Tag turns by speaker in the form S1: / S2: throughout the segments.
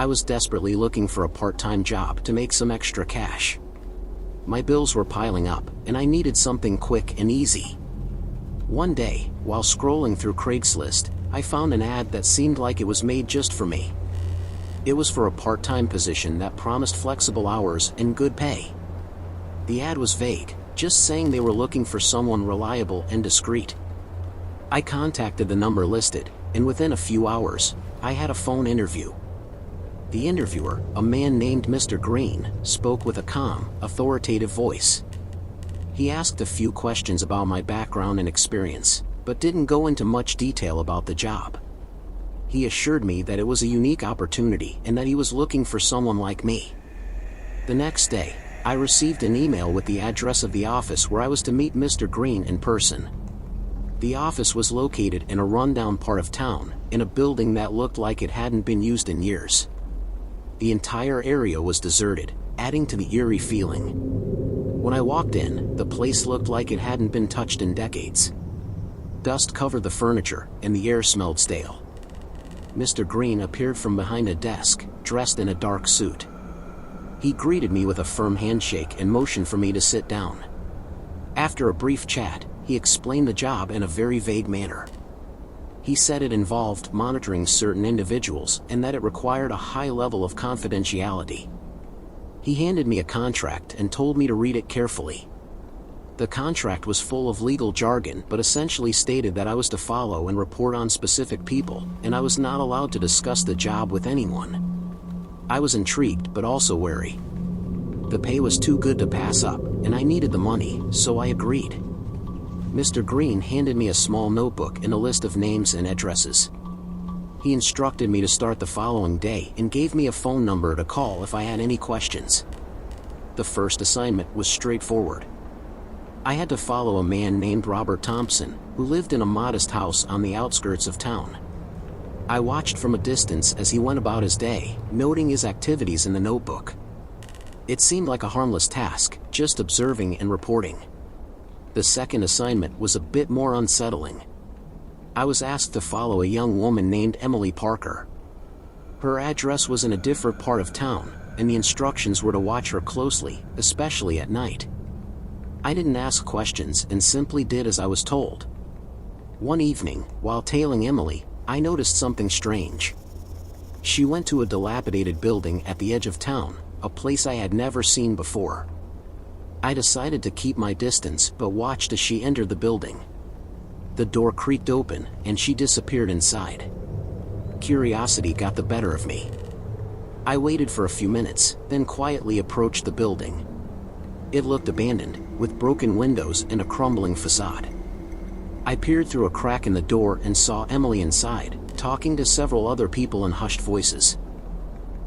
S1: I was desperately looking for a part-time job to make some extra cash. My bills were piling up, and I needed something quick and easy. One day, while scrolling through Craigslist, I found an ad that seemed like it was made just for me. It was for a part-time position that promised flexible hours and good pay. The ad was vague, just saying they were looking for someone reliable and discreet. I contacted the number listed, and within a few hours, I had a phone interview. The interviewer, a man named Mr. Green, spoke with a calm, authoritative voice. He asked a few questions about my background and experience, but didn't go into much detail about the job. He assured me that it was a unique opportunity and that he was looking for someone like me. The next day, I received an email with the address of the office where I was to meet Mr. Green in person. The office was located in a rundown part of town, in a building that looked like it hadn't been used in years. The entire area was deserted, adding to the eerie feeling. When I walked in, the place looked like it hadn't been touched in decades. Dust covered the furniture, and the air smelled stale. Mr. Green appeared from behind a desk, dressed in a dark suit. He greeted me with a firm handshake and motioned for me to sit down. After a brief chat, he explained the job in a very vague manner. He said it involved monitoring certain individuals and that it required a high level of confidentiality. He handed me a contract and told me to read it carefully. The contract was full of legal jargon but essentially stated that I was to follow and report on specific people, and I was not allowed to discuss the job with anyone. I was intrigued but also wary. The pay was too good to pass up, and I needed the money, so I agreed. Mr. Green handed me a small notebook and a list of names and addresses. He instructed me to start the following day and gave me a phone number to call if I had any questions. The first assignment was straightforward. I had to follow a man named Robert Thompson, who lived in a modest house on the outskirts of town. I watched from a distance as he went about his day, noting his activities in the notebook. It seemed like a harmless task, just observing and reporting. The second assignment was a bit more unsettling. I was asked to follow a young woman named Emily Parker. Her address was in a different part of town, and the instructions were to watch her closely, especially at night. I didn't ask questions and simply did as I was told. One evening, while tailing Emily, I noticed something strange. She went to a dilapidated building at the edge of town, a place I had never seen before. I decided to keep my distance but watched as she entered the building. The door creaked open, and she disappeared inside. Curiosity got the better of me. I waited for a few minutes, then quietly approached the building. It looked abandoned, with broken windows and a crumbling facade. I peered through a crack in the door and saw Emily inside, talking to several other people in hushed voices.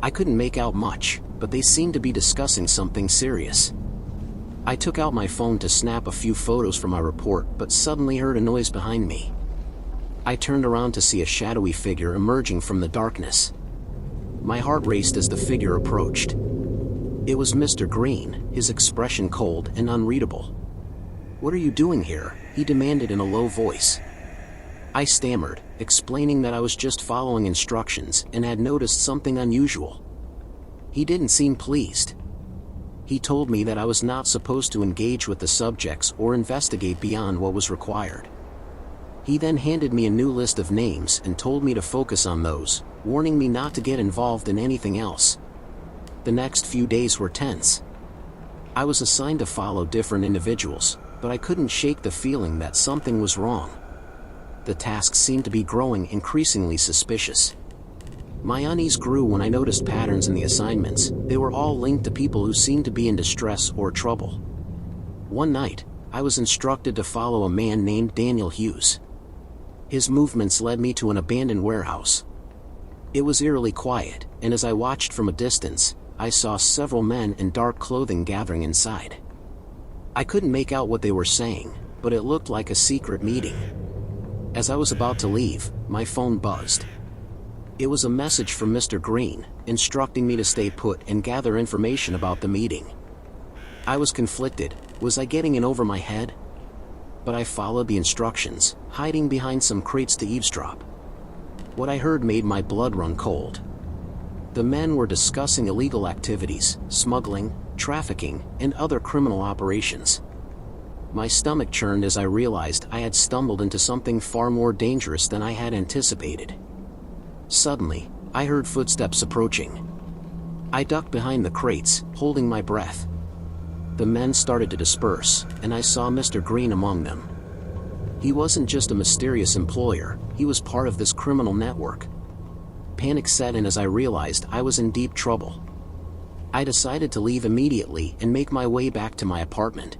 S1: I couldn't make out much, but they seemed to be discussing something serious. I took out my phone to snap a few photos for my report, but suddenly heard a noise behind me. I turned around to see a shadowy figure emerging from the darkness. My heart raced as the figure approached. It was Mr. Green, his expression cold and unreadable. "What are you doing here?" he demanded in a low voice. I stammered, explaining that I was just following instructions and had noticed something unusual. He didn't seem pleased. He told me that I was not supposed to engage with the subjects or investigate beyond what was required. He then handed me a new list of names and told me to focus on those, warning me not to get involved in anything else. The next few days were tense. I was assigned to follow different individuals, but I couldn't shake the feeling that something was wrong. The tasks seemed to be growing increasingly suspicious. My unease grew when I noticed patterns in the assignments. They were all linked to people who seemed to be in distress or trouble. One night, I was instructed to follow a man named Daniel Hughes. His movements led me to an abandoned warehouse. It was eerily quiet, and as I watched from a distance, I saw several men in dark clothing gathering inside. I couldn't make out what they were saying, but it looked like a secret meeting. As I was about to leave, my phone buzzed. It was a message from Mr. Green, instructing me to stay put and gather information about the meeting. I was conflicted. Was I getting in over my head? But I followed the instructions, hiding behind some crates to eavesdrop. What I heard made my blood run cold. The men were discussing illegal activities, smuggling, trafficking, and other criminal operations. My stomach churned as I realized I had stumbled into something far more dangerous than I had anticipated. Suddenly, I heard footsteps approaching. I ducked behind the crates, holding my breath. The men started to disperse, and I saw Mr. Green among them. He wasn't just a mysterious employer, he was part of this criminal network. Panic set in as I realized I was in deep trouble. I decided to leave immediately and make my way back to my apartment.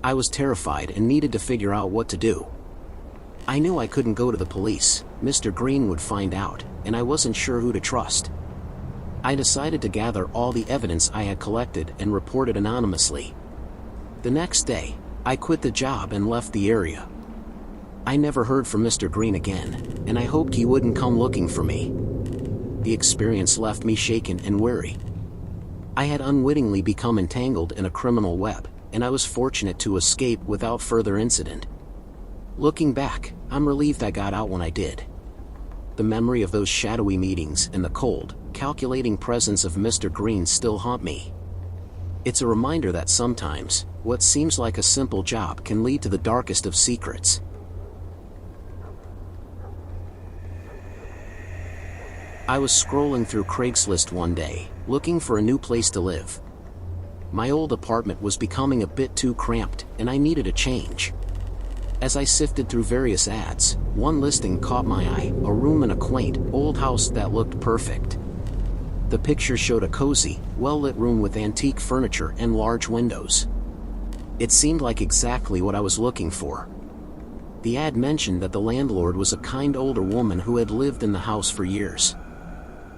S1: I was terrified and needed to figure out what to do. I knew I couldn't go to the police, Mr. Green would find out, and I wasn't sure who to trust. I decided to gather all the evidence I had collected and report it anonymously. The next day, I quit the job and left the area. I never heard from Mr. Green again, and I hoped he wouldn't come looking for me. The experience left me shaken and wary. I had unwittingly become entangled in a criminal web, and I was fortunate to escape without further incident. Looking back, I'm relieved I got out when I did. The memory of those shadowy meetings and the cold, calculating presence of Mr. Green still haunt me. It's a reminder that sometimes, what seems like a simple job can lead to the darkest of secrets. I was scrolling through Craigslist one day, looking for a new place to live. My old apartment was becoming a bit too cramped, and I needed a change. As I sifted through various ads, one listing caught my eye, a room in a quaint, old house that looked perfect. The picture showed a cozy, well-lit room with antique furniture and large windows. It seemed like exactly what I was looking for. The ad mentioned that the landlord was a kind older woman who had lived in the house for years.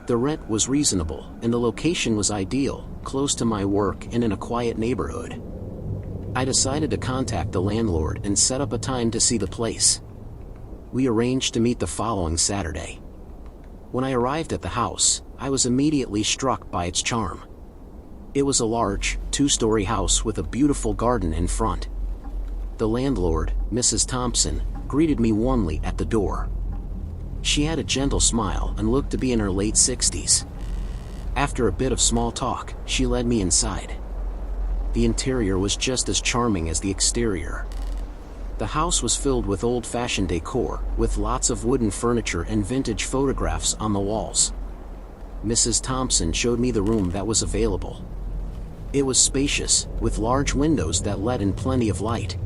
S1: The rent was reasonable, and the location was ideal, close to my work and in a quiet neighborhood. I decided to contact the landlord and set up a time to see the place. We arranged to meet the following Saturday. When I arrived at the house, I was immediately struck by its charm. It was a large, two-story house with a beautiful garden in front. The landlord, Mrs. Thompson, greeted me warmly at the door. She had a gentle smile and looked to be in her late 60s. After a bit of small talk, she led me inside. The interior was just as charming as the exterior. The house was filled with old-fashioned decor, with lots of wooden furniture and vintage photographs on the walls. Mrs. Thompson showed me the room that was available. It was spacious, with large windows that let in plenty of light.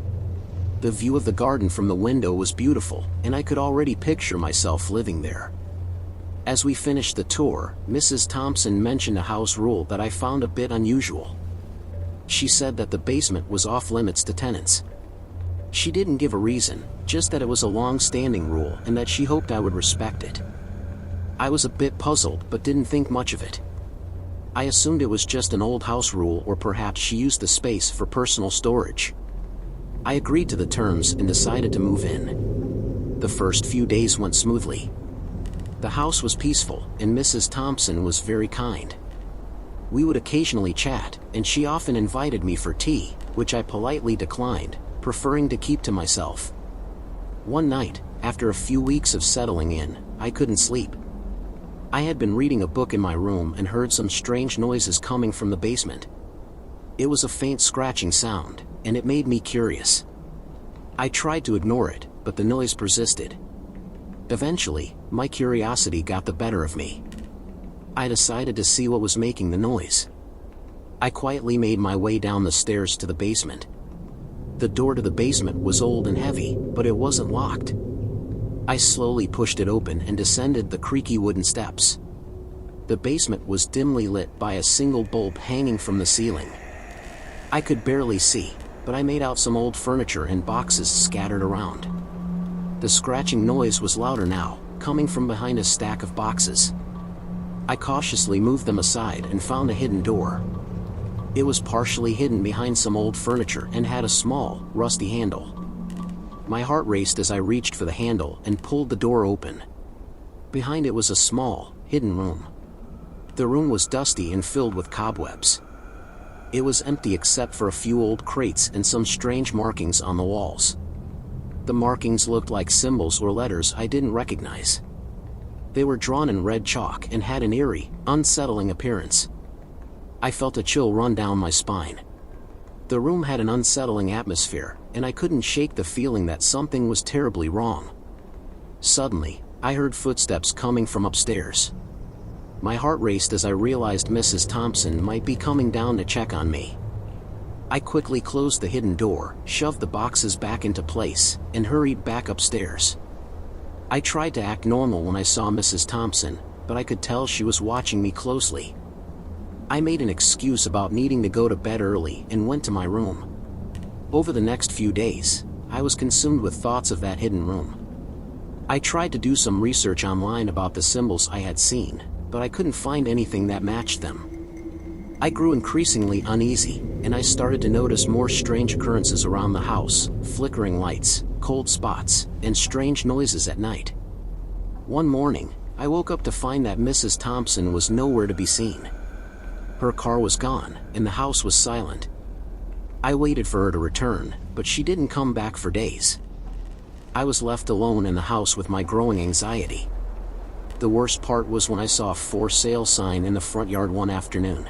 S1: The view of the garden from the window was beautiful, and I could already picture myself living there. As we finished the tour, Mrs. Thompson mentioned a house rule that I found a bit unusual. She said that the basement was off-limits to tenants. She didn't give a reason, just that it was a long-standing rule and that she hoped I would respect it. I was a bit puzzled but didn't think much of it. I assumed it was just an old house rule, or perhaps she used the space for personal storage. I agreed to the terms and decided to move in. The first few days went smoothly. The house was peaceful, and Mrs. Thompson was very kind. We would occasionally chat, and she often invited me for tea, which I politely declined, preferring to keep to myself. One night, after a few weeks of settling in, I couldn't sleep. I had been reading a book in my room and heard some strange noises coming from the basement. It was a faint scratching sound, and it made me curious. I tried to ignore it, but the noise persisted. Eventually, my curiosity got the better of me. I decided to see what was making the noise. I quietly made my way down the stairs to the basement. The door to the basement was old and heavy, but it wasn't locked. I slowly pushed it open and descended the creaky wooden steps. The basement was dimly lit by a single bulb hanging from the ceiling. I could barely see, but I made out some old furniture and boxes scattered around. The scratching noise was louder now, coming from behind a stack of boxes. I cautiously moved them aside and found a hidden door. It was partially hidden behind some old furniture and had a small, rusty handle. My heart raced as I reached for the handle and pulled the door open. Behind it was a small, hidden room. The room was dusty and filled with cobwebs. It was empty except for a few old crates and some strange markings on the walls. The markings looked like symbols or letters I didn't recognize. They were drawn in red chalk and had an eerie, unsettling appearance. I felt a chill run down my spine. The room had an unsettling atmosphere, and I couldn't shake the feeling that something was terribly wrong. Suddenly, I heard footsteps coming from upstairs. My heart raced as I realized Mrs. Thompson might be coming down to check on me. I quickly closed the hidden door, shoved the boxes back into place, and hurried back upstairs. I tried to act normal when I saw Mrs. Thompson, but I could tell she was watching me closely. I made an excuse about needing to go to bed early and went to my room. Over the next few days, I was consumed with thoughts of that hidden room. I tried to do some research online about the symbols I had seen, but I couldn't find anything that matched them. I grew increasingly uneasy, and I started to notice more strange occurrences around the house, flickering lights, cold spots, and strange noises at night. One morning, I woke up to find that Mrs. Thompson was nowhere to be seen. Her car was gone, and the house was silent. I waited for her to return, but she didn't come back for days. I was left alone in the house with my growing anxiety. The worst part was when I saw a for sale sign in the front yard one afternoon.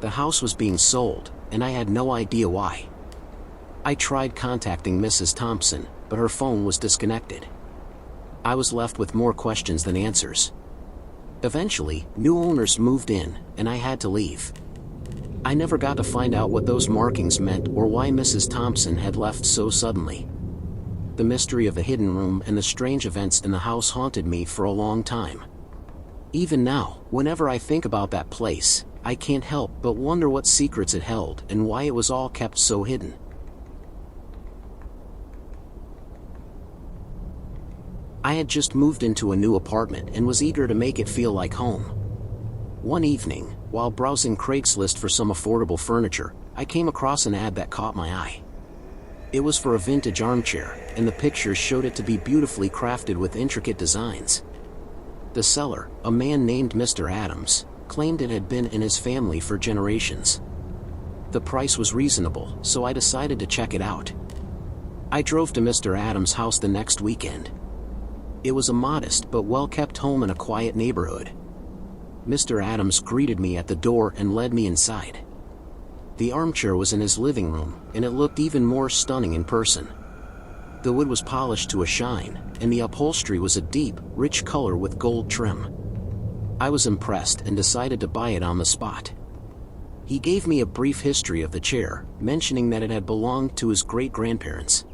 S1: The house was being sold, and I had no idea why. I tried contacting Mrs. Thompson, but her phone was disconnected. I was left with more questions than answers. Eventually, new owners moved in, and I had to leave. I never got to find out what those markings meant or why Mrs. Thompson had left so suddenly. The mystery of the hidden room and the strange events in the house haunted me for a long time. Even now, whenever I think about that place, I can't help but wonder what secrets it held and why it was all kept so hidden. I had just moved into a new apartment and was eager to make it feel like home. One evening, while browsing Craigslist for some affordable furniture, I came across an ad that caught my eye. It was for a vintage armchair, and the pictures showed it to be beautifully crafted with intricate designs. The seller, a man named Mr. Adams, claimed it had been in his family for generations. The price was reasonable, so I decided to check it out. I drove to Mr. Adams' house the next weekend. It was a modest but well-kept home in a quiet neighborhood. Mr. Adams greeted me at the door and led me inside. The armchair was in his living room, and it looked even more stunning in person. The wood was polished to a shine, and the upholstery was a deep, rich color with gold trim. I was impressed and decided to buy it on the spot. He gave me a brief history of the chair, mentioning that it had belonged to his great-grandparents.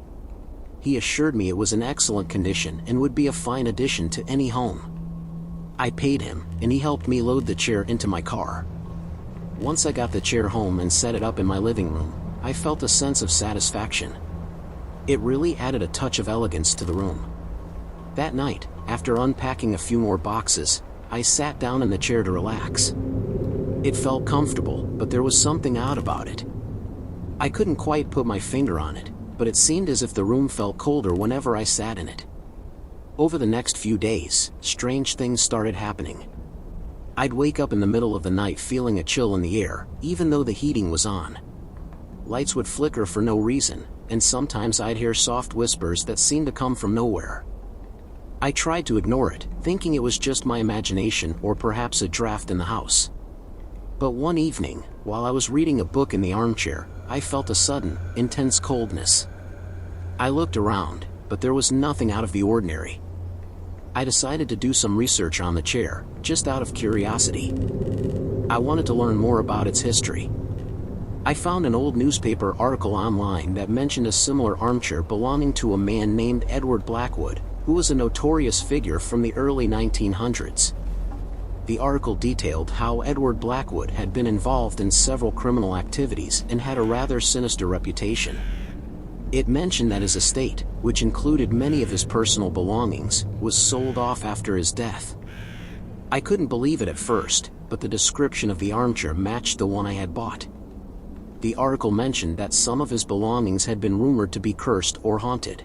S1: He assured me it was in excellent condition and would be a fine addition to any home. I paid him, and he helped me load the chair into my car. Once I got the chair home and set it up in my living room, I felt a sense of satisfaction. It really added a touch of elegance to the room. That night, after unpacking a few more boxes, I sat down in the chair to relax. It felt comfortable, but there was something odd about it. I couldn't quite put my finger on it, but it seemed as if the room felt colder whenever I sat in it. Over the next few days, strange things started happening. I'd wake up in the middle of the night feeling a chill in the air, even though the heating was on. Lights would flicker for no reason, and sometimes I'd hear soft whispers that seemed to come from nowhere. I tried to ignore it, thinking it was just my imagination or perhaps a draft in the house. But one evening, while I was reading a book in the armchair, I felt a sudden, intense coldness. I looked around, but there was nothing out of the ordinary. I decided to do some research on the chair, just out of curiosity. I wanted to learn more about its history. I found an old newspaper article online that mentioned a similar armchair belonging to a man named Edward Blackwood, who was a notorious figure from the early 1900s. The article detailed how Edward Blackwood had been involved in several criminal activities and had a rather sinister reputation. It mentioned that his estate, which included many of his personal belongings, was sold off after his death. I couldn't believe it at first, but the description of the armchair matched the one I had bought. The article mentioned that some of his belongings had been rumored to be cursed or haunted.